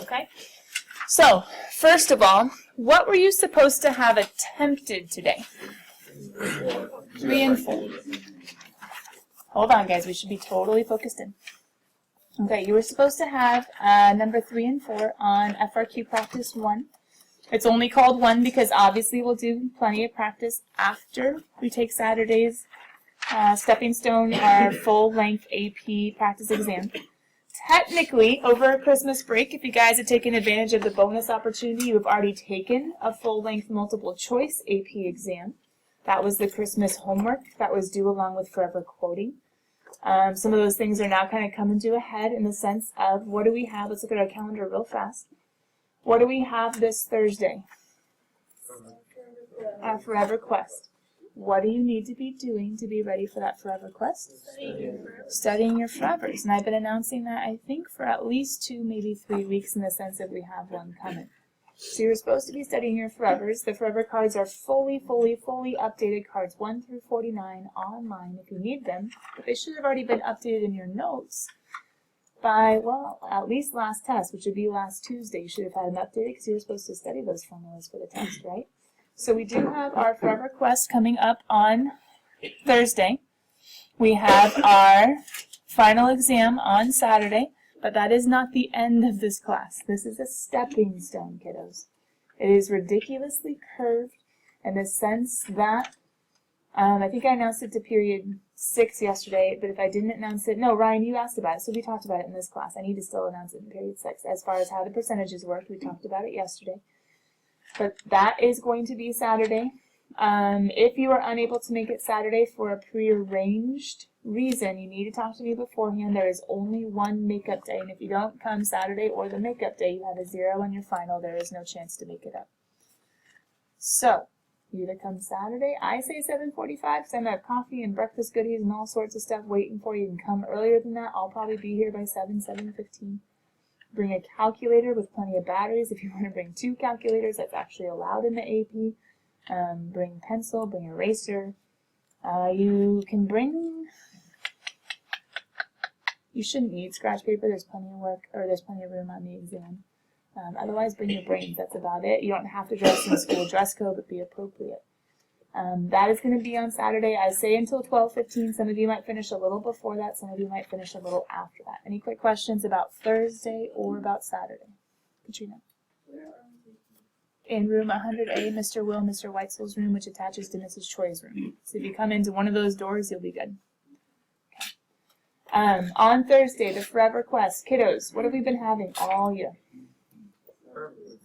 Okay? So, first of all, what were you supposed to have attempted today? 3 and 4. Hold on, guys. We should be totally focused in. Okay, you were supposed to have number 3 and 4 on FRQ Practice 1. It's only called 1 because obviously we'll do plenty of practice after we take Saturday's Stepping Stone, our full-length AP practice exam. Technically, over Christmas break, if you guys have taken advantage of the bonus opportunity, you have already taken a full-length multiple-choice AP exam. That was the Christmas homework that was due along with Forever Quoting. Some of those things are now kind of coming to a head in the sense of what do we have? Let's look at our calendar real fast. What do we have this Thursday? Our Forever Quest. What do you need to be doing to be ready for that Forever Quest? Studying your Forevers. And I've been announcing that, I think, for at least 2, maybe 3 weeks in the sense that we have one coming. So you're supposed to be studying your Forevers. The Forever cards are fully updated cards 1 through 49 online if you need them. But they should have already been updated in your notes by, well, at least last test, which would be last Tuesday. You should have had them updated because you were supposed to study those formulas for the test, right? So we do have our Forever Quest coming up on Thursday. We have our final exam on Saturday, but that is not the end of this class. This is a stepping stone, kiddos. It is ridiculously curved in the sense that, I think I announced it to period 6 yesterday, but if I didn't announce it, no, Ryan, you asked about it, so we talked about it in this class. I need to still announce it in period 6. As far as how the percentages worked, we talked about it yesterday. But that is going to be Saturday. If you are unable to make it Saturday for a prearranged reason, you need to talk to me beforehand. There is only one makeup day, and if you don't come Saturday or the makeup day, you have a 0 on your final. There is no chance to make it up. So, you either come Saturday, I say 7:45, because I'm going to have coffee and breakfast goodies and all sorts of stuff waiting for you. You can come earlier than that. I'll probably be here by 7:15. Bring a calculator with plenty of batteries. If you want to bring 2 calculators, that's actually allowed in the AP. Bring pencil, bring eraser. You can bring, you shouldn't need scratch paper. There's plenty of work, or there's plenty of room on the exam. Otherwise, bring your brains. That's about it. You don't have to dress in school dress code, but be appropriate. That is going to be on Saturday. I say until 12:15. Some of you might finish a little before that. Some of you might finish a little after that. Any quick questions about Thursday or about Saturday? Katrina? In room 100A, Mr. Weitzel's room, which attaches to Mrs. Choi's room. So if you come into one of those doors, you'll be good. Okay. On Thursday, the Forever Quest. Kiddos, what have we been having all year?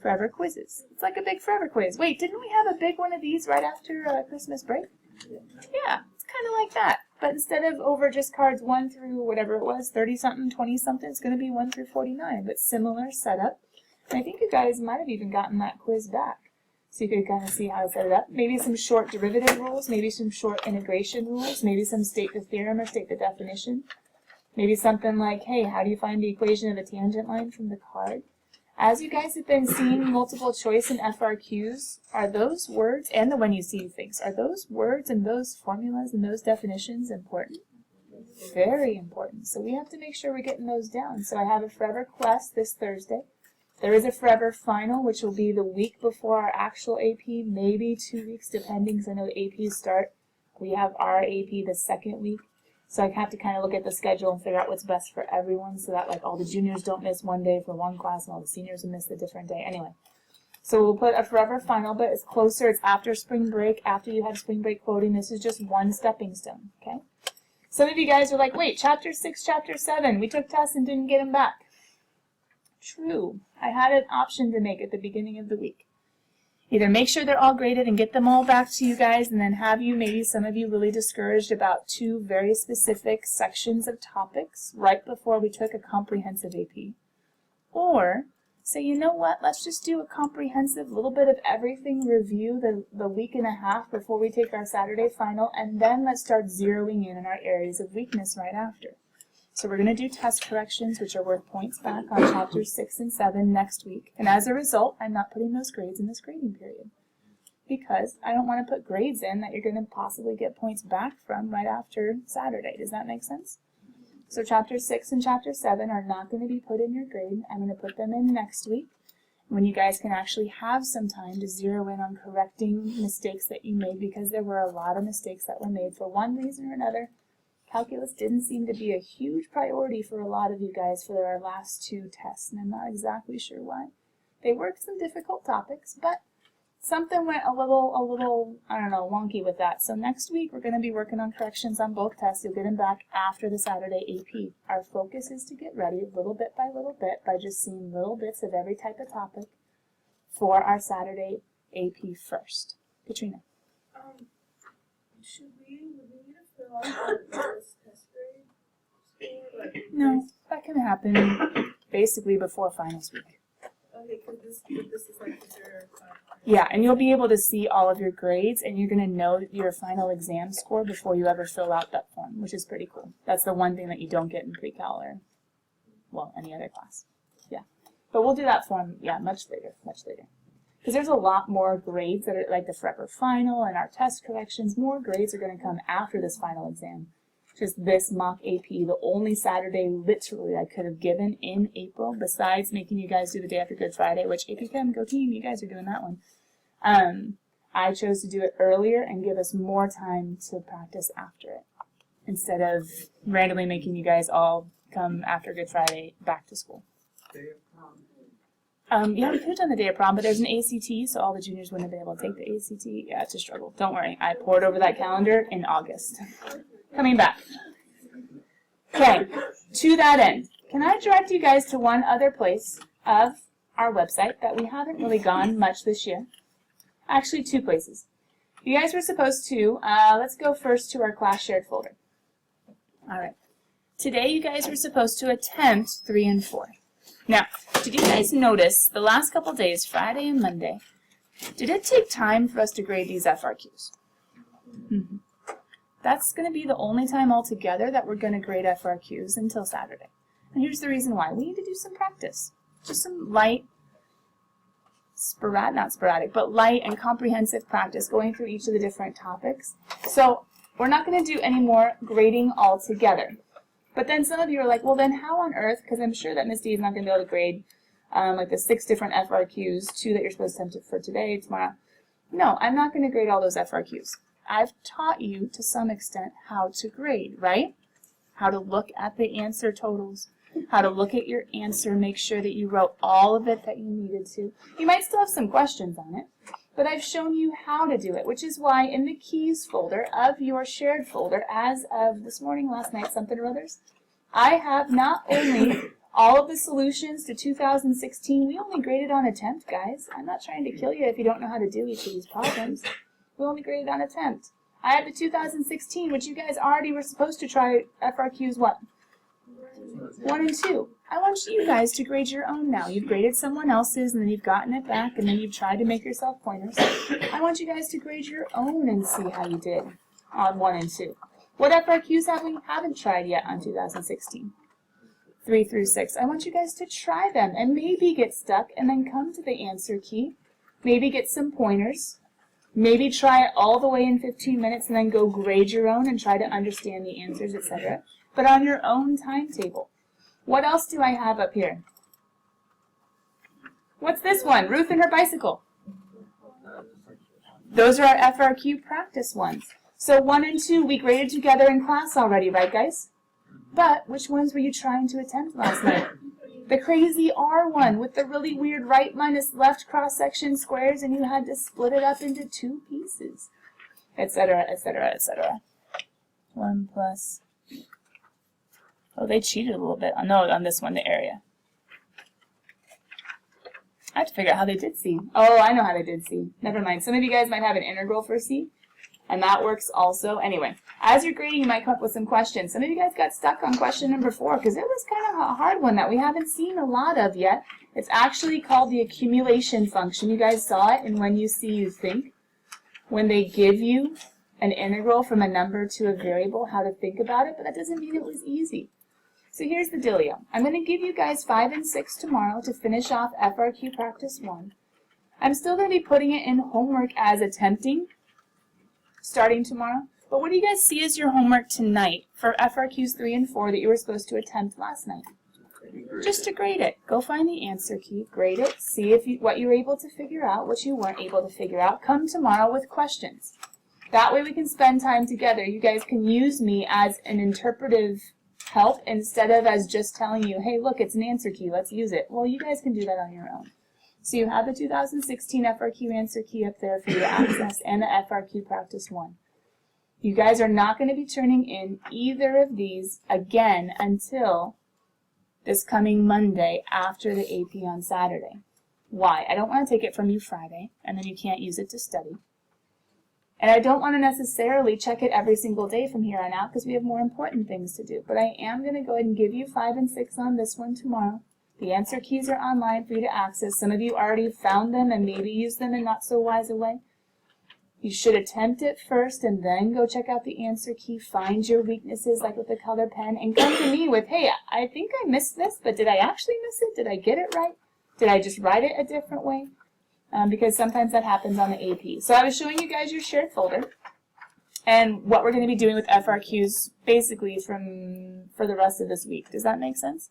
Forever quizzes. It's like a big Forever quiz. Wait, didn't we have a big one of these right after Christmas break? Yeah, it's kind of like that. But instead of over just cards 1 through whatever it was, 30-something, 20-something, it's going to be 1 through 49. But similar setup. And I think you guys might have even gotten that quiz back. So you could kind of see how to set it up. Maybe some short derivative rules, maybe some short integration rules, maybe some state the theorem or state the definition. Maybe something like, hey, how do you find the equation of a tangent line from the card? As you guys have been seeing multiple choice and FRQs, are those words, and the when you see things, are those words and those formulas and those definitions important? Very important. So we have to make sure we're getting those down. So I have a Forever Quest this Thursday. There is a Forever Final, which will be the week before our actual AP, maybe 2 weeks, depending, because I know the APs start. We have our AP the second week. So I have to kind of look at the schedule and figure out what's best for everyone so that like all the juniors don't miss one day for one class and all the seniors will miss a different day. Anyway, so we'll put a Forever Final, but it's closer. It's after spring break, after you have spring break quoting. This is just one stepping stone, okay? Some of you guys are like, wait, Chapter 6, Chapter 7, we took tests and didn't get them back. True. I had an option to make at the beginning of the week. Either make sure they're all graded and get them all back to you guys, and then have you, maybe some of you, really discouraged about 2 very specific sections of topics right before we took a comprehensive AP. Or say, you know what, let's just do a comprehensive little bit of everything review the week and a half before we take our Saturday final, and then let's start zeroing in on our areas of weakness right after. So we're going to do test corrections, which are worth points back on Chapters 6 and 7 next week. And as a result, I'm not putting those grades in this grading period. Because I don't want to put grades in that you're going to possibly get points back from right after Saturday. Does that make sense? So chapter 6 and chapter 7 are not going to be put in your grade. I'm going to put them in next week, when you guys can actually have some time to zero in on correcting mistakes that you made, because there were a lot of mistakes that were made for one reason or another. Calculus didn't seem to be a huge priority for a lot of you guys for our last 2 tests, and I'm not exactly sure why. They were some difficult topics, but something went a little, I don't know, wonky with that. So next week we're going to be working on corrections on both tests. You'll get them back after the Saturday AP. Our focus is to get ready little bit by just seeing little bits of every type of topic for our Saturday AP first. Katrina. Would we need to fill out this test grade score? No, that can happen basically before finals week. Okay, because this is like your Yeah, and you'll be able to see all of your grades, and you're going to know your final exam score before you ever fill out that form, which is pretty cool. That's the one thing that you don't get in pre-cal or, well, any other class. Yeah, but we'll do that form, yeah, much later. Because there's a lot more grades that are like the forever final and our test corrections. More grades are going to come after this final exam. Just this mock AP, the only Saturday literally I could have given in April, besides making you guys do the day after Good Friday, which AP Chem, go team, you guys are doing that one. I chose to do it earlier and give us more time to practice after it, instead of randomly making you guys all come after Good Friday back to school. Yeah, we could have done the day of prom, but there's an ACT, so all the juniors wouldn't have been able to take the ACT. Yeah, it's a struggle. Don't worry, I poured over that calendar in August. Coming back. Okay, to that end, can I direct you guys to one other place of our website that we haven't really gone much this year? Actually, 2 places. You guys were supposed to, let's go first to our class shared folder. Alright, today you guys were supposed to attempt 3 and 4. Now, did you guys notice the last couple days, Friday and Monday, did it take time for us to grade these FRQs? That's going to be the only time altogether that we're going to grade FRQs until Saturday. And here's the reason why. We need to do some practice. Just some light, not sporadic, but light and comprehensive practice going through each of the different topics. So we're not going to do any more grading altogether. But then some of you are like, well, then how on earth, because I'm sure that Miss D is not going to be able to grade like the 6 different FRQs, 2 that you're supposed to attempt for today, tomorrow. No, I'm not going to grade all those FRQs. I've taught you to some extent how to grade, right? How to look at the answer totals, how to look at your answer, make sure that you wrote all of it that you needed to. You might still have some questions on it, but I've shown you how to do it, which is why in the keys folder of your shared folder, as of this morning, last night, something or others, I have not only all of the solutions to 2016, we only graded on attempt, guys. I'm not trying to kill you if you don't know how to do each of these problems. We only graded on attempt. I have the 2016, which you guys already were supposed to try FRQs, what? 1 and 2. I want you guys to grade your own now. You've graded someone else's, and then you've gotten it back, and then you've tried to make yourself pointers. I want you guys to grade your own and see how you did on 1 and 2. What FRQs haven't tried yet on 2016? 3 through 6. I want you guys to try them and maybe get stuck and then come to the answer key. Maybe get some pointers. Maybe try it all the way in 15 minutes and then go grade your own and try to understand the answers, etc. But on your own timetable. What else do I have up here? What's this one? Ruth and her bicycle. Those are our FRQ practice ones. So 1 and 2 we graded together in class already, right guys? But which ones were you trying to attempt last night? The crazy R one with the really weird right minus left cross-section squares, and you had to split it up into 2 pieces, etc., etc., etc. 1 plus... Oh, they cheated a little bit. No, on this one, the area. I have to figure out how they did C. Oh, I know how they did C. Never mind. Some of you guys might have an integral for C, and that works also. Anyway, as you're grading, you might come up with some questions. Some of you guys got stuck on question number 4 because it was kind of a hard one that we haven't seen a lot of yet. It's actually called the accumulation function. You guys saw it in When You See, You Think. When they give you an integral from a number to a variable, how to think about it, but that doesn't mean it was easy. So here's the dealio. I'm going to give you guys 5 and 6 tomorrow to finish off FRQ Practice 1. I'm still going to be putting it in homework as attempting, starting tomorrow, But what do you guys see as your homework tonight for FRQs 3 and 4 that you were supposed to attempt last night? Just to grade it. Go find the answer key, grade it, see if what you were able to figure out, what you weren't able to figure out. Come tomorrow with questions. That way we can spend time together. You guys can use me as an interpretive help instead of as just telling you, hey, look, it's an answer key, let's use it. Well, you guys can do that on your own. So you have the 2016 FRQ answer key up there for you to access and the FRQ Practice 1. You guys are not going to be turning in either of these again until this coming Monday after the AP on Saturday. Why? I don't want to take it from you Friday, and then you can't use it to study. And I don't want to necessarily check it every single day from here on out because we have more important things to do. But I am going to go ahead and give you 5 and 6 on this one tomorrow. The answer keys are online for you to access. Some of you already found them and maybe used them in not so wise a way. You should attempt it first and then go check out the answer key, find your weaknesses like with the color pen, and come to me with, hey, I think I missed this, but did I actually miss it? Did I get it right? Did I just write it a different way? Because sometimes that happens on the AP. So I was showing you guys your shared folder and what we're going to be doing with FRQs basically for the rest of this week. Does that make sense?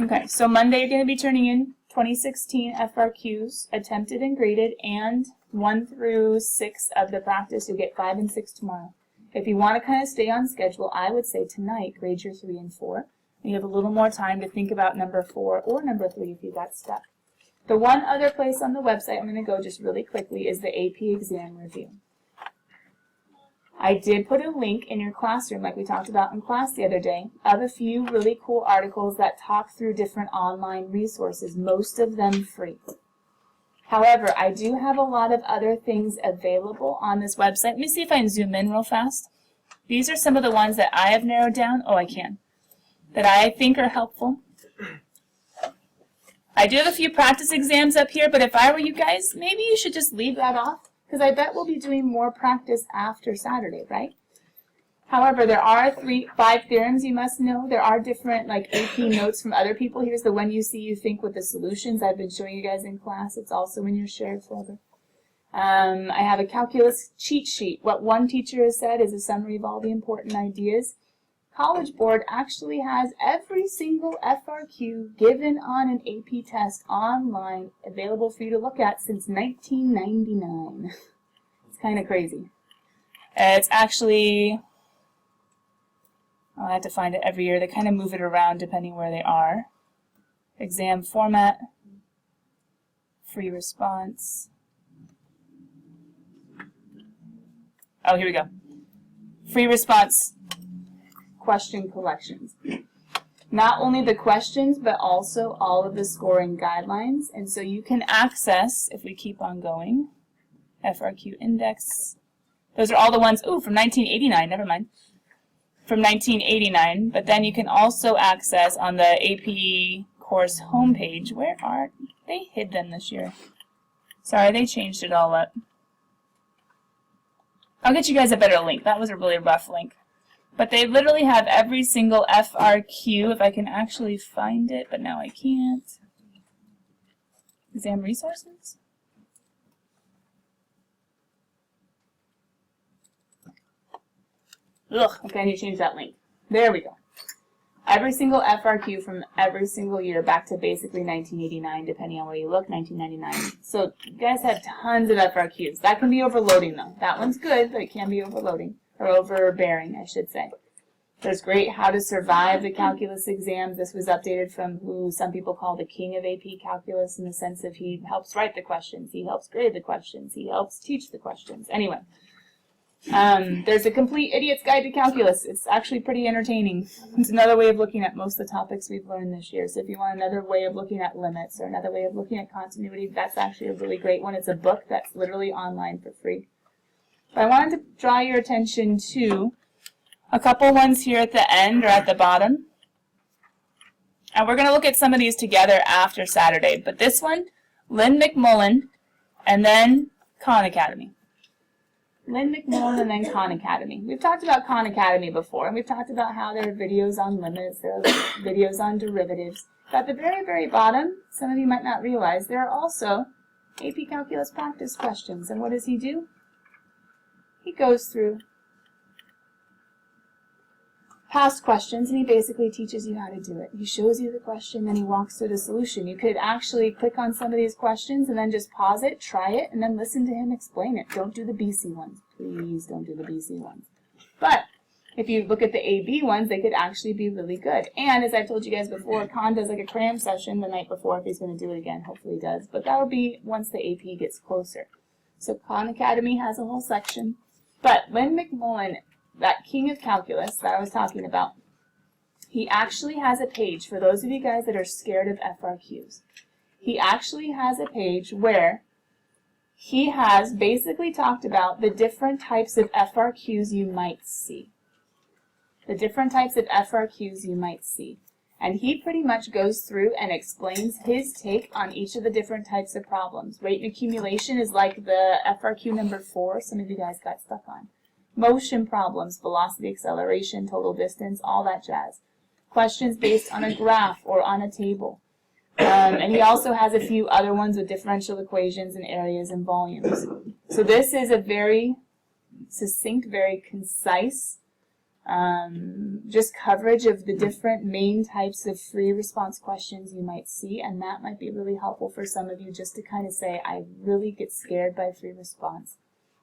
Okay, so Monday you're going to be turning in 2016 FRQs, attempted and graded, and 1 through 6 of the practice. You'll get 5 and 6 tomorrow. If you want to kind of stay on schedule, I would say tonight grade your 3 and 4. And you have a little more time to think about number 4 or number 3 if you got stuck. The one other place on the website I'm going to go just really quickly is the AP exam review. I did put a link in your classroom, like we talked about in class the other day, of a few really cool articles that talk through different online resources, most of them free. However, I do have a lot of other things available on this website. Let me see if I can zoom in real fast. These are some of the ones that I have narrowed down. Oh, I can. That I think are helpful. I do have a few practice exams up here, but if I were you guys, maybe you should just leave that off. Because I bet we'll be doing more practice after Saturday, right? However, there are 5 theorems you must know. There are different AP notes from other people. Here's the one you see you think with the solutions I've been showing you guys in class. It's also in your shared folder. I have a calculus cheat sheet. What one teacher has said is a summary of all the important ideas. College Board actually has every single FRQ given on an AP test online available for you to look at since 1999. It's kind of crazy. It's actually, I have to find it every year. They kind of move it around depending where they are. Exam format, free response. Oh, here we go. Free response question collections. Not only the questions, but also all of the scoring guidelines. And so you can access, if we keep on going, FRQ index. Those are all the ones, from 1989, never mind. From 1989, but then you can also access on the AP course homepage. Where are, they hid them this year. Sorry, they changed it all up. I'll get you guys a better link. That was a really rough link. But they literally have every single FRQ, if I can actually find it, but now I can't. Exam resources? Ugh, okay, I need to change that link. There we go. Every single FRQ from every single year back to basically 1989, depending on where you look, 1999. So you guys have tons of FRQs. That can be overloading, though. That one's good, but it can be overloading. Or overbearing, I should say. There's great how to survive the calculus exams. This was updated from who some people call the king of AP calculus in the sense of he helps write the questions, he helps grade the questions, he helps teach the questions. Anyway, there's a complete idiot's guide to calculus. It's actually pretty entertaining. It's another way of looking at most of the topics we've learned this year. So if you want another way of looking at limits or another way of looking at continuity, that's actually a really great one. It's a book that's literally online for free. But I wanted to draw your attention to a couple ones here at the end or at the bottom. And we're going to look at some of these together after Saturday. But this one, Lynn McMullen, and then Khan Academy. Lynn McMullen and then Khan Academy. We've talked about Khan Academy before, and we've talked about how there are videos on limits, there are videos on derivatives. But at the very, very bottom, some of you might not realize, there are also AP Calculus practice questions. And what does he do? He goes through past questions, and he basically teaches you how to do it. He shows you the question, then he walks through the solution. You could actually click on some of these questions and then just pause it, try it, and then listen to him explain it. Don't do the BC ones. Please don't do the BC ones. But if you look at the AB ones, they could actually be really good. And as I've told you guys before, Khan does like a cram session the night before if he's going to do it again. Hopefully he does. But that will be once the AP gets closer. So Khan Academy has a whole section. But Lynn McMullen, that king of calculus that I was talking about, he actually has a page for those of you guys that are scared of FRQs. He actually has a page where he has basically talked about the different types of FRQs you might see. The different types of FRQs you might see. And he pretty much goes through and explains his take on each of the different types of problems. Rate and accumulation is like the FRQ number 4 some of you guys got stuck on. Motion problems, velocity, acceleration, total distance, all that jazz. Questions based on a graph or on a table. And he also has a few other ones with differential equations and areas and volumes. So this is a very succinct, very concise just coverage of the different main types of free response questions you might see, and that might be really helpful for some of you just to kind of say, I really get scared by free response.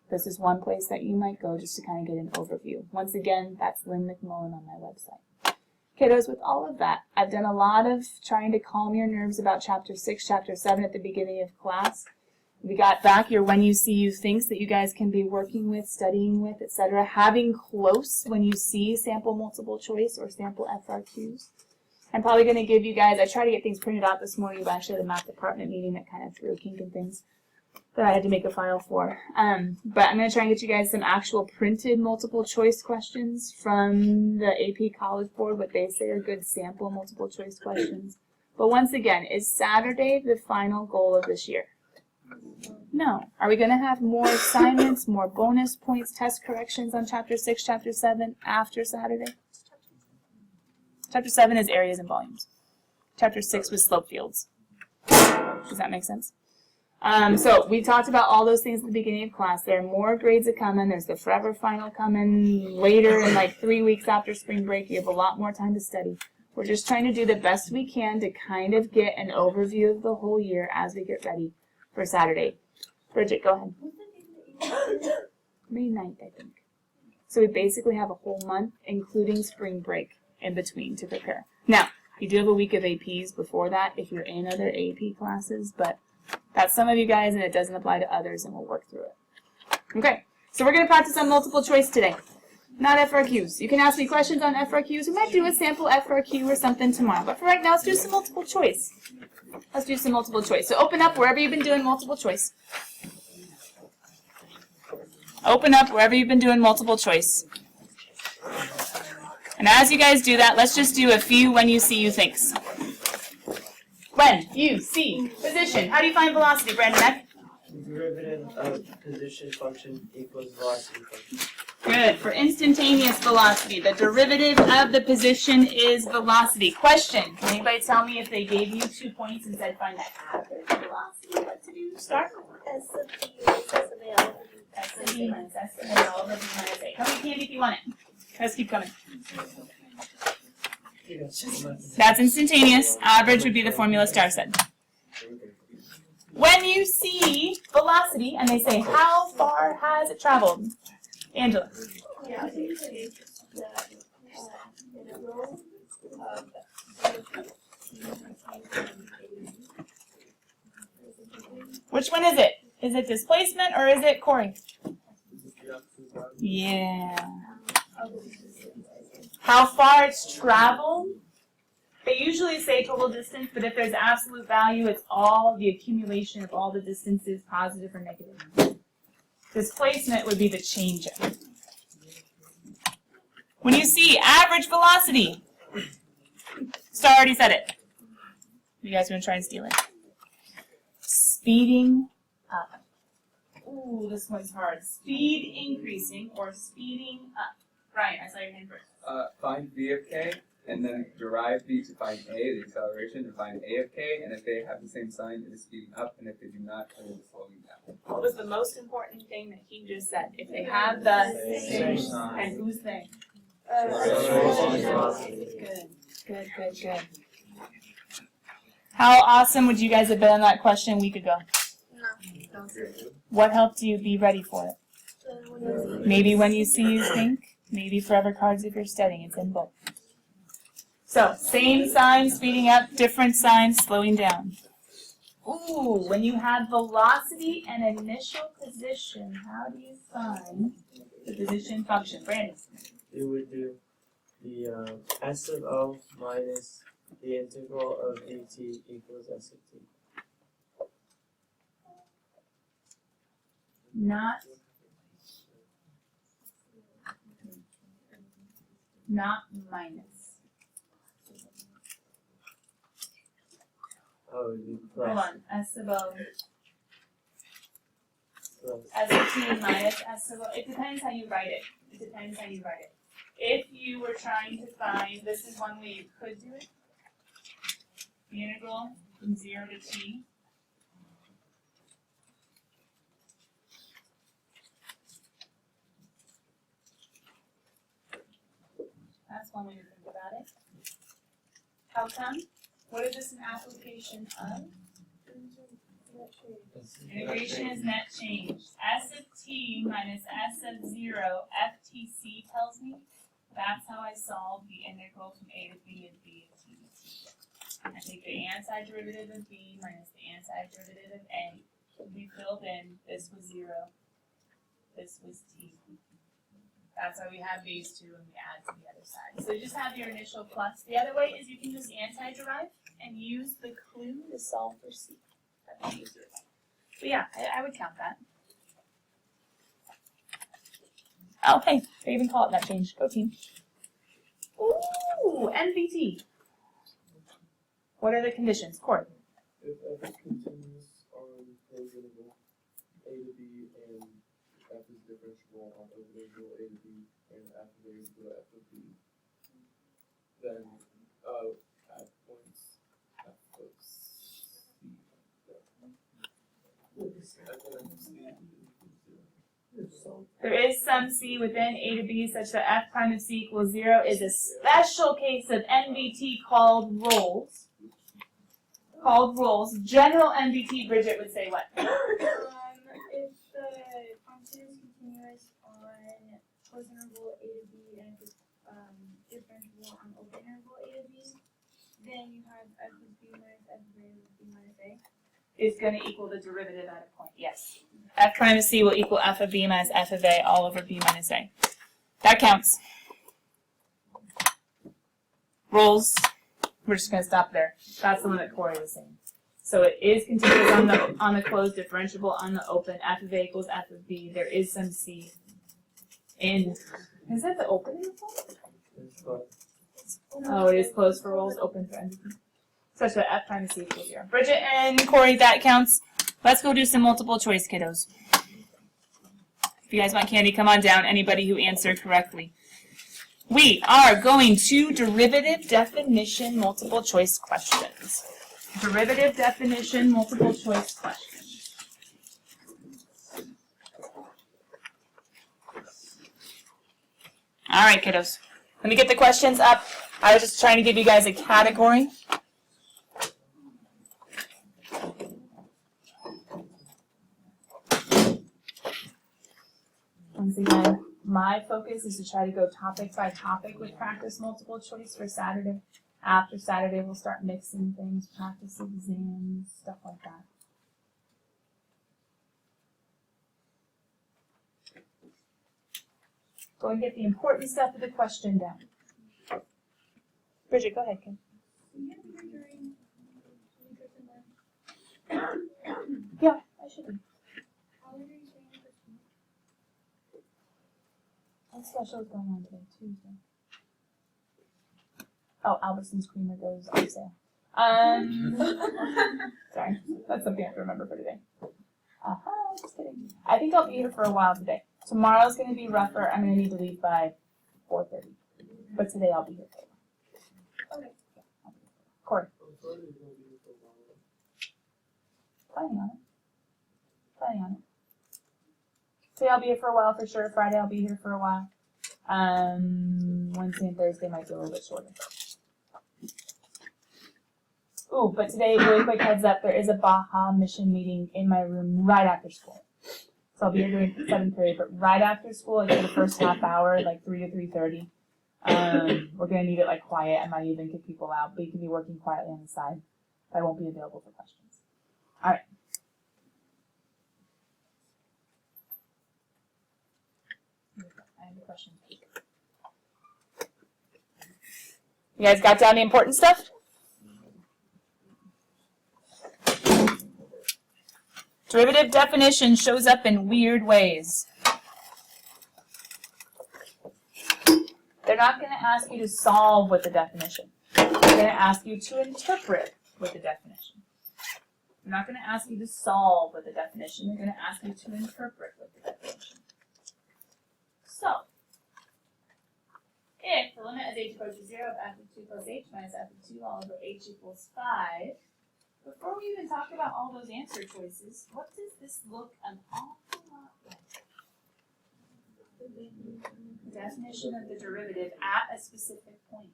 This is one place that you might go just to kind of get an overview. Once again, that's Lynn McMullen on my website. Kiddos, with all of that, I've done a lot of trying to calm your nerves about Chapter 6, Chapter 7 at the beginning of class. We got back your when you see you thinks that you guys can be working with, studying with, etc. Having close when you see sample multiple choice or sample FRQs. I'm probably going to give you guys, I tried to get things printed out this morning, but actually the math department meeting that kind of threw a kink in things that I had to make a file for. But I'm going to try and get you guys some actual printed multiple choice questions from the AP College Board, what they say are good sample multiple choice questions. But once again, is Saturday the final goal of this year? No. Are we going to have more assignments, more bonus points, test corrections on Chapter 6, Chapter 7 after Saturday? Chapter 7 is areas and volumes. Chapter 6 was slope fields. Does that make sense? So we talked about all those things at the beginning of class. There are more grades that come in. There's the forever final coming later in like 3 weeks after spring break. You have a lot more time to study. We're just trying to do the best we can to kind of get an overview of the whole year as we get ready for Saturday. Bridget, go ahead. May 9th, I think. So we basically have a whole month, including spring break, in between to prepare. Now, you do have a week of APs before that if you're in other AP classes, but that's some of you guys, and it doesn't apply to others, and we'll work through it. Okay, so we're going to practice on multiple choice today, not FRQs. You can ask me questions on FRQs. We might do a sample FRQ or something tomorrow, but for right now, let's do some multiple choice. Let's do some multiple choice. So open up wherever you've been doing multiple choice. Open up wherever you've been doing multiple choice. And as you guys do that, let's just do a few when you see you thinks. When you see position. How do you find velocity, Brandon? Derivative of position function equals velocity function. Good. For instantaneous velocity, the derivative of the position is velocity. Question. Can anybody tell me if they gave you 2 points and said find the average velocity? What to do? Start. S of T minus S of A. S of B minus S of A all over B minus A. How many candy if you want it? Let's keep coming. That's instantaneous. Average would be the formula Star said. When you see velocity and they say, how far has it traveled? Angela. Yeah, I think it's the integral of Which one is it? Is it displacement or is it Corey? Yeah. How far it's traveled? They usually say total distance, but if there's absolute value, it's all the accumulation of all the distances, positive or negative. Displacement would be the change. When you see average velocity, Star already said it. You guys want to try and steal it? Speeding up. Ooh, this one's hard. Speed increasing or speeding up. Brian, I saw your hand first. Find v of k, and then derive v to find a, the acceleration, to find a of k, and if they have the same sign, it is speeding up, and if they do not, it is slowing down. What was the most important thing that he just said? If they have the Same sign. and whose thing? Good. How awesome would you guys have been on that question a week ago? No. What helped you be ready for it? Maybe when you see, you think. Maybe forever cards if you're studying. It's in both. So, same sign speeding up, different sign slowing down. Ooh, when you have velocity and initial position, how do you find the position function? Brandon? You would do the S of O minus the integral of dt equals S of t. Not minus. Oh, it would be plus. Hold on. S of O. Plus. S of t minus S of O. It depends how you write it. If you were trying to find, this is one way you could do it. The integral from 0 to t. That's one way to think about it. How come? What is this an application of? Integration is net change. S of t minus S of 0, FTC tells me that's how I solve the integral from a to b and b to t. I take the antiderivative of b minus the antiderivative of a. To be filled in, this was 0, this was t. That's why we have these two and we add to the other side. So you just have your initial plus. The other way is you can just anti-derive and use the clue to solve for c. That's easier. But yeah, I would count that. Oh, hey, they even call it net change. Go team. Ooh, NVT. What are the conditions? Corey. If f is continuous on closed interval a to b and f is differentiable on open interval a to b and f of a is equal to f of b, then at points f of c, There is some c within a to b such that f prime of c equals 0 is a special case of NVT called rolls. General NVT, Bridget would say what? If the function is continuous on closed interval a to b and if it's differentiable on open interval a to b, then you have f of b minus f of a with b minus a. Is going to equal the derivative at a point, yes. F prime of c will equal f of b minus f of a all over b minus a. That counts. Rules. We're just going to stop there. That's the one that Corey was saying. So it is continuous on the closed, differentiable on the open. F of a equals f of b. There is some c in. Is that the open interval? It's plus. Oh, it is closed for rolls, open for NVT. Such that f prime of c equals 0. Bridget and Corey, that counts. Let's go do some multiple choice, kiddos. If you guys want candy, come on down. Anybody who answered correctly. We are going to derivative definition multiple choice questions. Derivative definition multiple choice questions. All right, kiddos. Let me get the questions up. I was just trying to give you guys a category. Once again, my focus is to try to go topic by topic with practice multiple choice for Saturday. After Saturday, we'll start mixing things, practice exams, stuff like that. Go and get the important stuff of the question down. Bridget, go ahead, Kim. Yeah, I should be. What special is going on today? Tuesday. Oh, Albertson's creamer goes on sale. Sorry, that's something I have to remember for today. Just kidding. I think I'll be here for a while today. Tomorrow's going to be rougher. I'm going to need to leave by 4:30. But today I'll be here for a while. Okay. Corey. Planning on it. Today I'll be here for a while for sure. Friday I'll be here for a while. Wednesday and Thursday might be a little bit shorter. Ooh, but today, really quick heads up, there is a Baja mission meeting in my room right after school. So I'll be here during 7th period, but right after school, like for the first half hour, like 3 to 3:30. We're gonna need it like quiet. I might even kick people out, but you can be working quietly on the side. I won't be available for questions. All right. I have a question. You guys got down the important stuff? Derivative definition shows up in weird ways. They're not going to ask you to solve with the definition. They're going to ask you to interpret with the definition. They're not going to ask you to solve with the definition. They're going to ask you to interpret with the definition. So, if the limit as h approaches 0 of f of 2 plus h minus f of 2 all over h equals 5, before we even talk about all those answer choices, what does this look an awful lot like? The definition of the derivative at a specific point,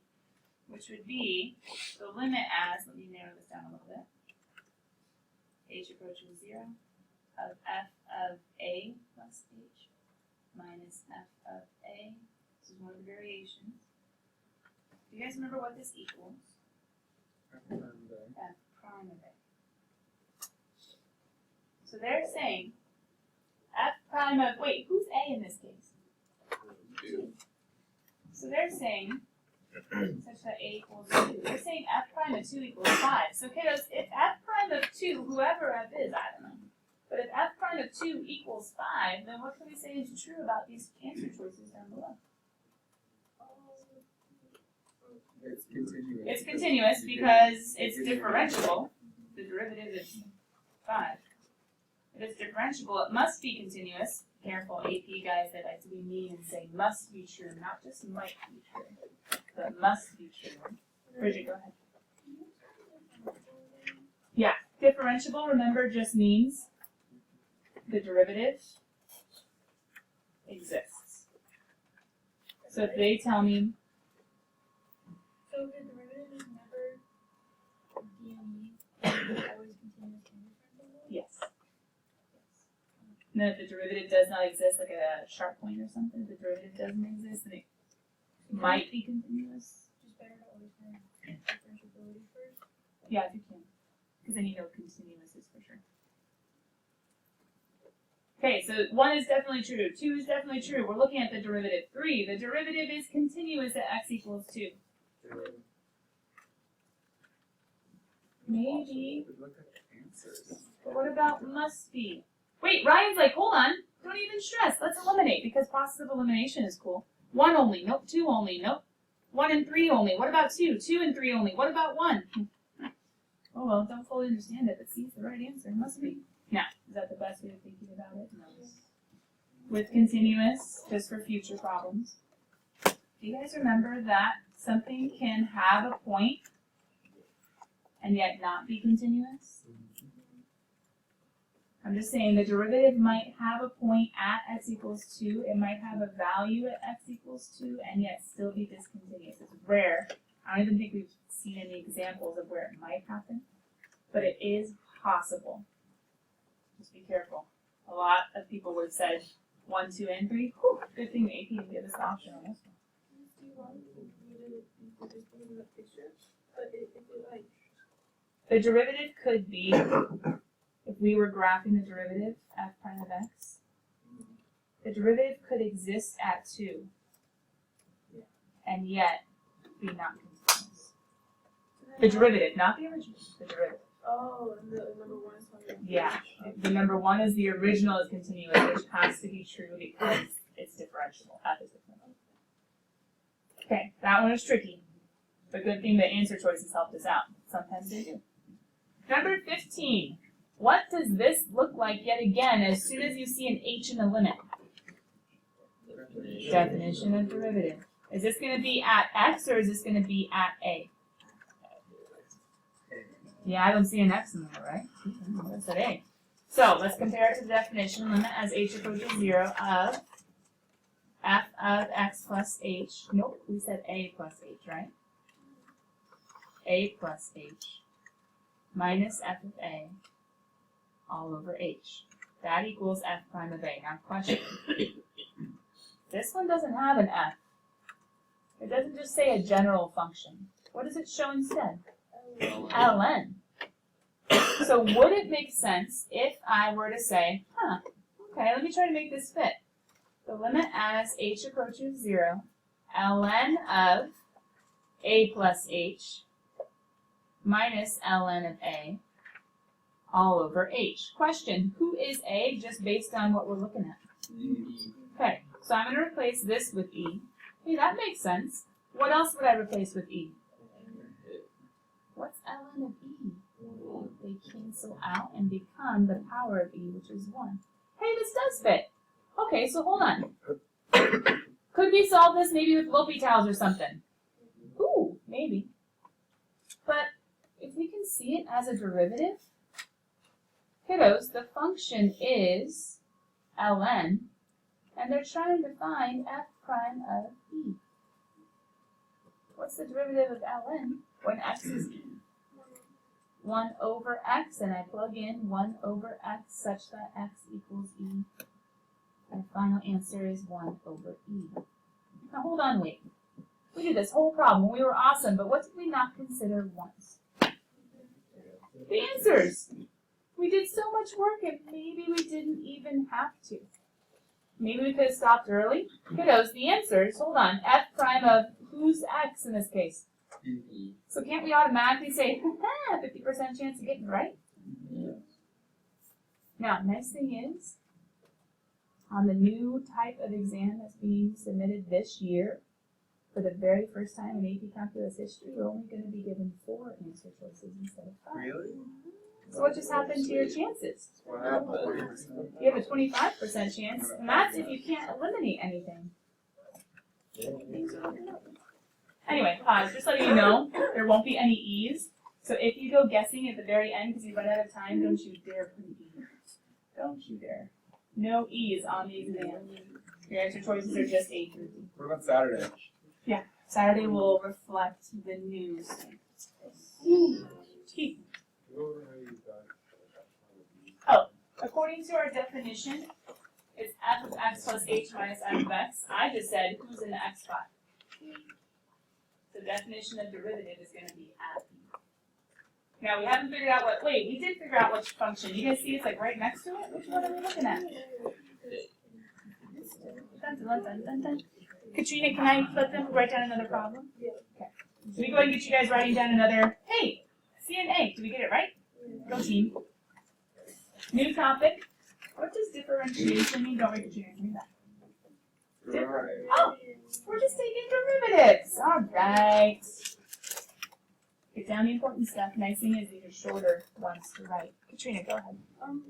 which would be the limit as, let me narrow this down a little bit, h approaching 0 of f of a plus h minus f of a. This is one of the variations. Do you guys remember what this equals? F prime of a. So they're saying f prime of, wait, who's a in this case? 2. So they're saying such that a equals 2. They're saying f prime of 2 equals 5. So kiddos, if f prime of 2, whoever f is, I don't know. But if f prime of 2 equals 5, then what can we say is true about these answer choices down below? It's continuous. It's continuous because it's differentiable. The derivative is 5. If it's differentiable, it must be continuous. Careful, AP guys that like to be mean and say must be true, not just might be true, but must be true. Bridget, go ahead. Yeah, differentiable, remember, just means the derivative exists. So if they tell me, So the derivative is never DME, it's always continuous and differentiable? yes. No, if the derivative does not exist, like a sharp point or something, if the derivative doesn't exist, then it might be continuous. Just better to always have differentiability first. Yeah, if you can. Because then you know continuous is for sure. Okay, so 1 is definitely true. 2 is definitely true. We're looking at the derivative. 3, the derivative is continuous at x equals 2. Maybe. Look at the answers. But what about must be? Wait, Ryan's like, hold on. Don't even stress. Let's eliminate because process of elimination is cool. 1 only. Nope. 2 only. Nope. 1 and 3 only. What about 2? 2 and 3 only. What about 1? Oh well, don't fully understand it, but see, it's the right answer. It must be. Now, is that the best way of thinking about it? No. With continuous, just for future problems. Do you guys remember that something can have a point and yet not be continuous? I'm just saying the derivative might have a point at x equals 2. It might have a value at x equals 2 and yet still be discontinuous. It's rare. I don't even think we've seen any examples of where it might happen, but it is possible. Just be careful. A lot of people would have said 1, 2, and 3. Whew, good thing the AP didn't give us the option on this one. The derivative could be, if we were graphing the derivative, f prime of x, the derivative could exist at 2 and yet be not continuous. The derivative, not the original, the derivative. Oh, and the number 1 is one. Yeah, the number 1 is the original is continuous, which has to be true because it's differentiable at the different level. Okay, that one is tricky, but good thing the answer choices helped us out. Sometimes they do. Number 15. What does this look like yet again as soon as you see an h in the limit? Definition of derivative. Is this going to be at x or is this going to be at a? Yeah, I don't see an x in there, right? That's at a. So let's compare it to the definition. Limit as h approaches 0 of f of x plus h, nope, we said a plus h, right? A plus h minus f of a all over h. That equals f prime of a. Now question. This one doesn't have an f. It doesn't just say a general function. What does it show instead? ln. So would it make sense if I were to say, okay, let me try to make this fit. The limit as h approaches 0, ln of a plus h minus ln of a all over h. Question, who is a just based on what we're looking at? Okay, so I'm going to replace this with e. Hey, that makes sense. What else would I replace with e? What's ln of e? They cancel out and become the power of e, which is 1. Hey, this does fit. Okay, so hold on. Could we solve this maybe with L'Hopital's or something? Ooh, maybe. But if we can see it as a derivative, kiddos, the function is ln, and they're trying to find f prime of e. What's the derivative of ln when x is e? 1 over x, and I plug in 1 over x such that x equals e. Our final answer is 1 over e. Now hold on, wait. We did this whole problem. We were awesome, but what did we not consider once? The answers. We did so much work and maybe we didn't even have to. Maybe we could have stopped early. Kiddos, the answers, hold on, f prime of who's x in this case? So can't we automatically say, 50% chance of getting it right? Now, nice thing is, on the new type of exam that's being submitted this year, for the very first time in AP Calculus history, you're only going to be given 4 answer choices instead of 5. Really? So what just happened to your chances? What happened? You have a 25% chance, and that's if you can't eliminate anything. Anyway, just letting you know, there won't be any E's. So if you go guessing at the very end because you run out of time, don't you dare put an E. Don't you dare. No E's on the exam. Your answer choices are just A through D. What about Saturday? Saturday will reflect the news. Keith. Oh, according to our definition, it's f of x plus h minus f of x. I just said who's in the x spot. The definition of derivative is going to be at b. Now we haven't figured out what. Wait, we did figure out which function. You guys see it's like right next to it. Which one are we looking at? Dun, dun, dun, dun, dun. Katrina, can I let them write down another problem? Yeah. Okay. Let me go ahead and get you guys writing down another. Hey, C and A. Did we get it right? Go team. New topic. What does differentiation mean? Don't read Katrina. Read that. Oh, we're just taking derivatives. All right. Get down the important stuff. Nice thing is these are shorter ones to write. Katrina, go ahead.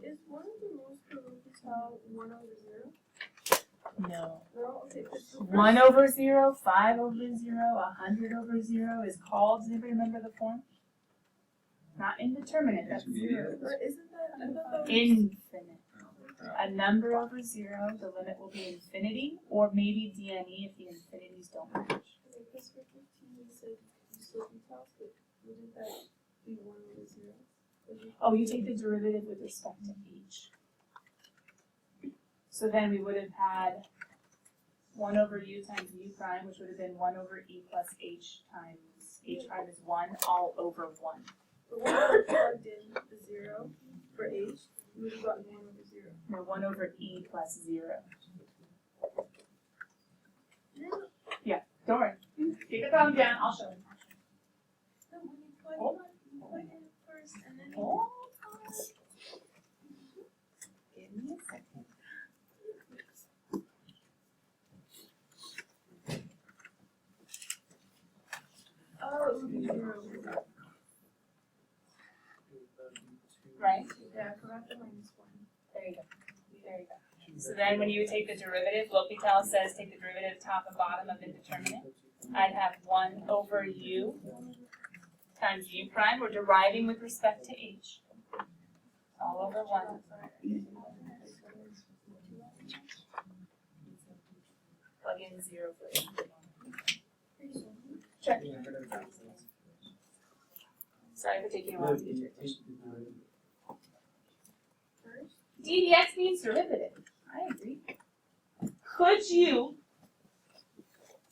Is one of the rules for L'Hopital 1 over 0? No. No? Okay. 1 over 0, 5 over 0, 100 over 0 is called, does anybody remember the form? Not indeterminate, that's 0. But isn't that, I thought that was... Infinite. A number over 0, the limit will be infinity, or maybe DNE if the infinities don't match. Because for 15 you said you still can tell, but wouldn't that be 1 over 0? Oh, you take the derivative with respect to h. So then we would have had 1 over u times u prime, which would have been 1 over e plus h times h prime is 1 all over 1. But when I plugged in the 0 for h, you would have gotten 1 over 0. No, 1 over e plus 0. Yeah, don't worry. Take the problem down, I'll show you. So when you plug Oh. in it first and then Oh. Give me a second. Oh, it would be 0. Right? Yeah, I forgot the minus 1. There you go. There you go. So then when you take the derivative, L'Hopital says take the derivative top and bottom of indeterminate. I'd have 1 over u times u prime. We're deriving with respect to h. All over 1. Plug in 0 for A. Sorry for taking a while to get your attention. D dx means derivative. I agree. Could you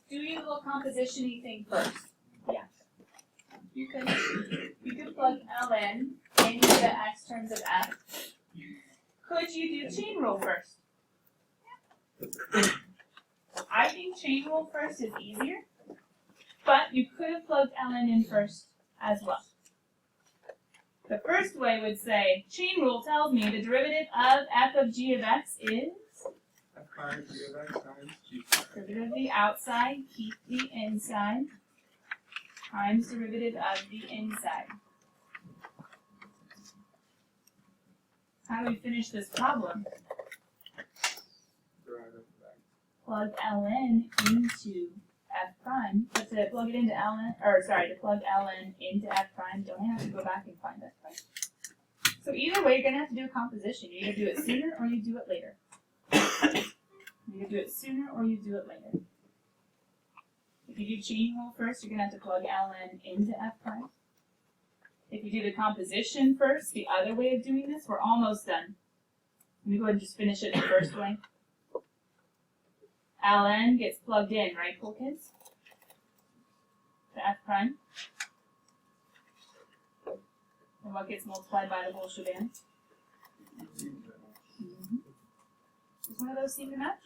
do your little composition-y thing first? Yeah. You could plug ln into the x terms of f. Could you do chain rule first? I think chain rule first is easier, but you could have plugged ln in first as well. The first way would say, chain rule tells me the derivative of f of g of x is F prime g of x times g. derivative of the outside, keep the inside, times derivative of the inside. How do we finish this problem? Derive f of x. Plug ln into f prime, but to plug it into ln, to plug ln into f prime, don't I have to go back and find f prime? So either way, you're going to have to do a composition. You either do it sooner or you do it later. You either do it sooner or you do it later. If you do chain rule first, you're going to have to plug ln into f prime. If you do the composition first, the other way of doing this, we're almost done. Let me go ahead and just finish it the first way. ln gets plugged in, right, cool kids? To f prime. And what gets multiplied by the whole shebang? Does one of those seem to match?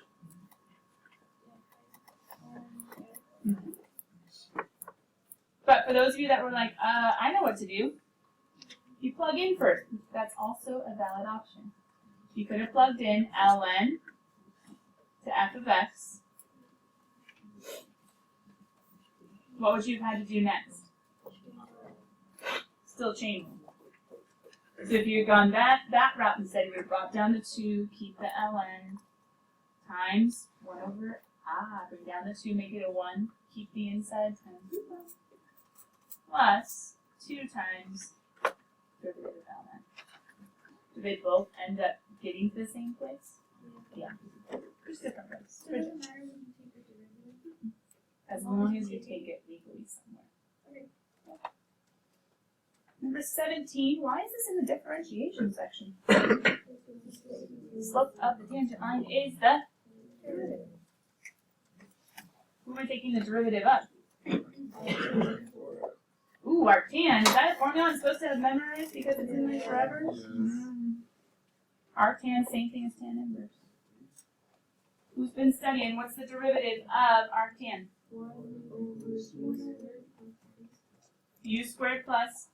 But for those of you that were like, I know what to do, you plug in first. That's also a valid option. You could have plugged in ln to f of x. What would you have had to do next? Still chain rule. So if you had gone that route instead, you would have brought down the 2, keep the ln, times 1 over, bring down the 2, make it a 1, keep the inside, times 1, plus 2 times derivative of ln. Do they both end up getting to the same place? Yeah. Just different ways. So it doesn't matter when you take the derivative? As long as you take it legally somewhere. Okay. Number 17, why is this in the differentiation section? The slope of the tangent line is the derivative. Who am I taking the derivative of? Ooh, arctan. Is that a formula I'm supposed to have memorized because it's in there forever? Arctan, same thing as tan inverse. Who's been studying? What's the derivative of arctan? U squared plus.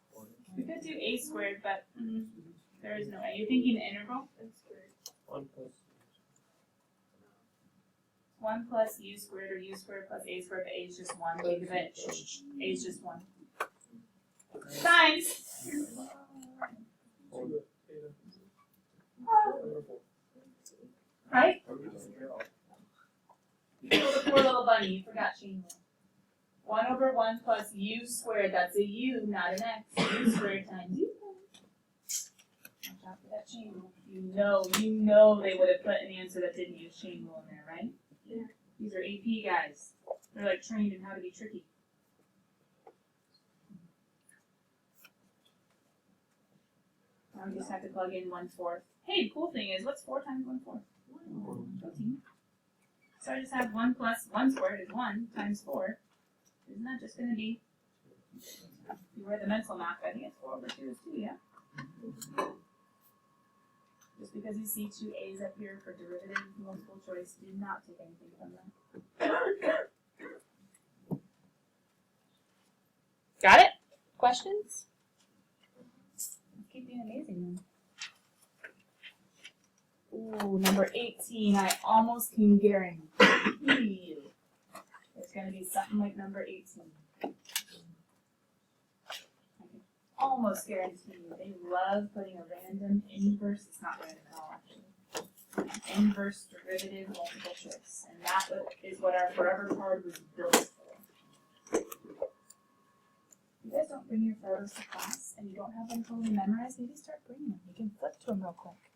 We could do a squared, but there is no a. You're thinking the integral? 1 plus u squared or u squared plus a squared, but a is just 1. Think of it. A is just 1. Times. Right? The poor little bunny. You forgot chain rule. 1 over 1 plus u squared. That's a u, not an x. U squared times u. Watch out for that chain rule. You know they would have put an answer that didn't use chain rule in there, right? Yeah. These are AP guys. They're like trained in how to be tricky. Now we just have to plug in 1/4. Hey, the cool thing is, what's 4 times 1/4? 14. So I just have 1 plus 1 squared is 1 times 4. Isn't that just going to be, if you were the mental math, I think it's 4 over 2 is 2, yeah? Just because you see 2 A's up here for derivative multiple choice, do not take anything from that. Got it? Questions? Keep being amazing then. Ooh, number 18. I almost can guarantee you it's going to be something like number 18. I can almost guarantee you they love putting a random inverse. It's not random at all, actually. Inverse derivative multiple choice. And that is what our forever card was built for. You guys don't bring your photos to class and you don't have them totally memorized, maybe start bringing them. You can flip to them real quick.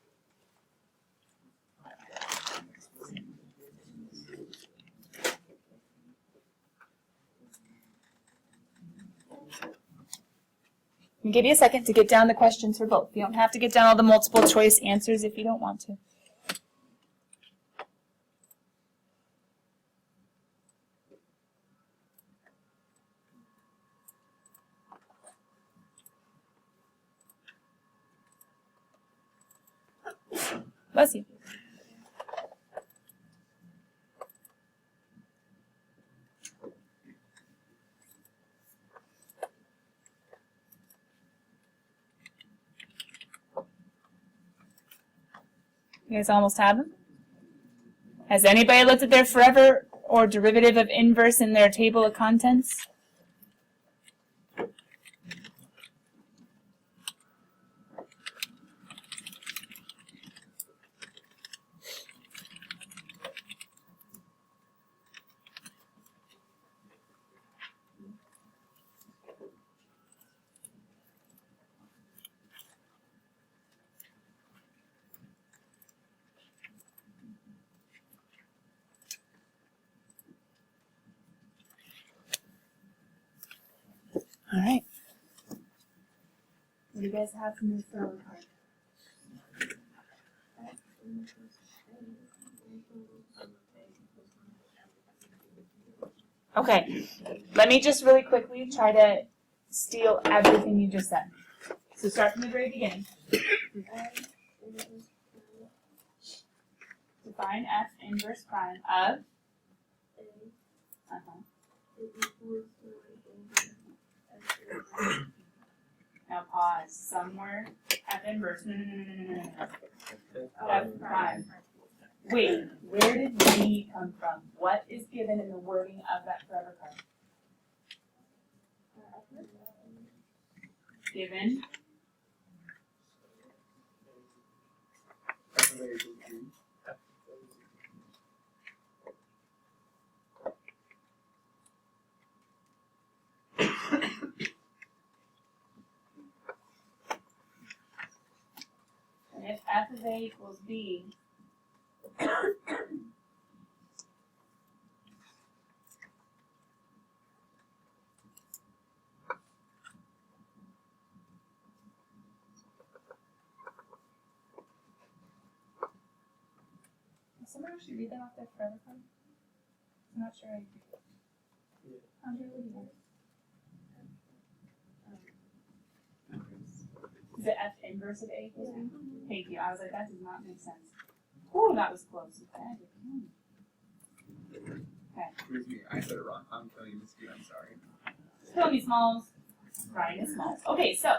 I'll give you a second to get down the questions for both. You don't have to get down all the multiple choice answers if you don't want to. Bless you. You guys almost have them? Has anybody looked at their forever or derivative of inverse in their table of contents? All right. What do you guys have from your forever card? Okay, let me just really quickly try to steal everything you just said. So start from the very beginning. Define F inverse prime of. Now pause. Somewhere F inverse. No. F prime. Wait, where did V come from? What is given in the wording of that forever card? Given. And if F of A equals B, Can someone actually read that off their forever card? I'm not sure I do. Andre, what do you have? Is it F inverse of A equals B? Thank you. I was like, that does not make sense. Ooh, that was close. Okay. Excuse me, I said it wrong. I'm telling you, Miss B, I'm sorry. Kill me, Smalls. Ryan is Smalls. Okay, so.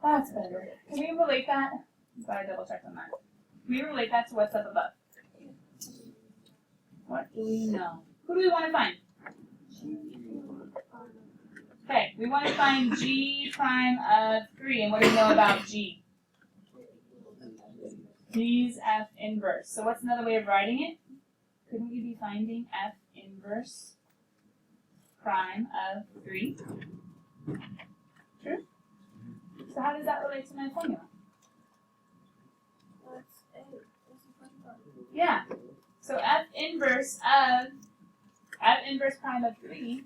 That's better. Can we relate that? I'm glad I double checked on that. Can we relate that to what's up above? What do we know? Who do we want to find? Okay, we want to find G prime of 3. And what do we know about G? G's F inverse. So what's another way of writing it? Couldn't we be finding F inverse prime of 3? True? So how does that relate to my formula? Yeah. So F inverse prime of 3.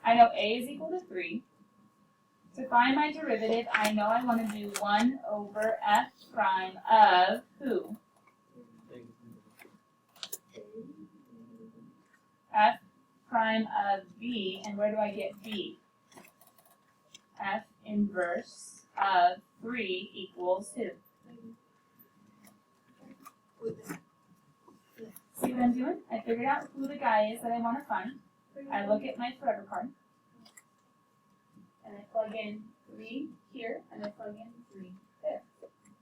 I know A is equal to 3. To find my derivative, I know I want to do 1 over F prime of who? F prime of B, and where do I get B? F inverse of 3 equals who? See what I'm doing? I figured out who the guy is that I want to find. I look at my forever card, and I plug in 3 here, and I plug in 3 there.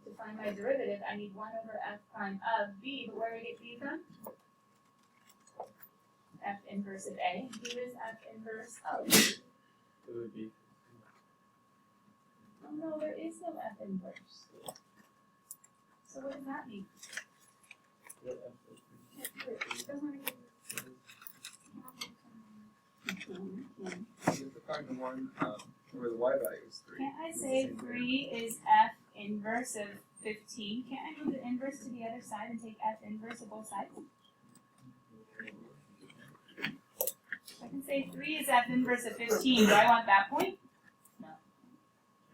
To find my derivative, I need 1 over F prime of B, but where do I get B from? F inverse of A. Who is F inverse of? It would be. Oh no, there is no F inverse. So what does that mean? You have to find the one where the y value is 3. Can't I say 3 is F inverse of 15? Can't I move the inverse to the other side and take F inverse of both sides? I can say 3 is F inverse of 15. Do I want that point? No.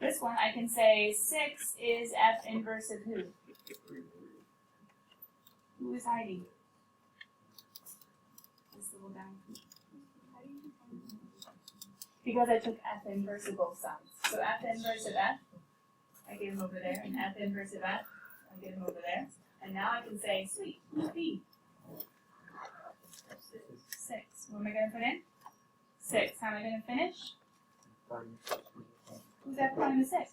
This one, I can say 6 is F inverse of who? Who is hiding? This little guy. Because I took F inverse of both sides. So F inverse of F, I get him over there, and F inverse of F, I get him over there. And now I can say, sweet, who's B? 6. What am I going to put in? 6. How am I going to finish? Who's F prime of 6?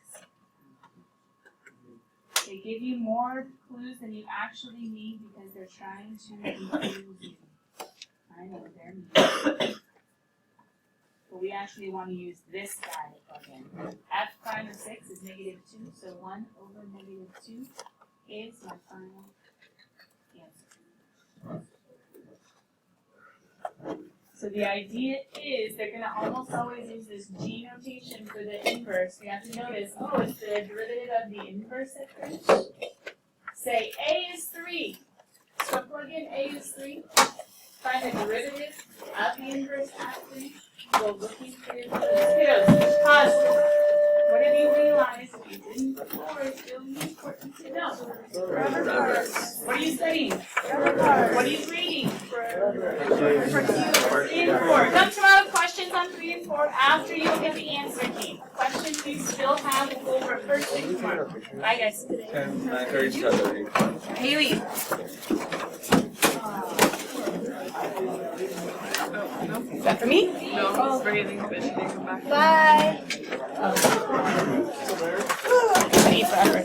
They give you more clues than you actually need because they're trying to confuse you. I know they're mean. But we actually want to use this guy to plug in. F prime of 6 is negative 2, so 1 over negative 2 is my final answer. So the idea is they're going to almost always use this G notation for the inverse. We have to notice, oh, it's the derivative of the inverse at 3. Say A is 3. So plug in A is 3. Find the derivative of the inverse at 3. Go looking for your kiddos. Pause. What have you realized if you didn't before is really important to know? What are you studying? What are you reading? For 3 and 4. Don't throw out questions on 3 and 4 after you get the answer key. Questions you still have will go for first thing tomorrow. Bye guys. 10, 9, 30, 7, 8. Haley. Is that for me? No, it's breathing, but she didn't come back. Bye. I can eat forever.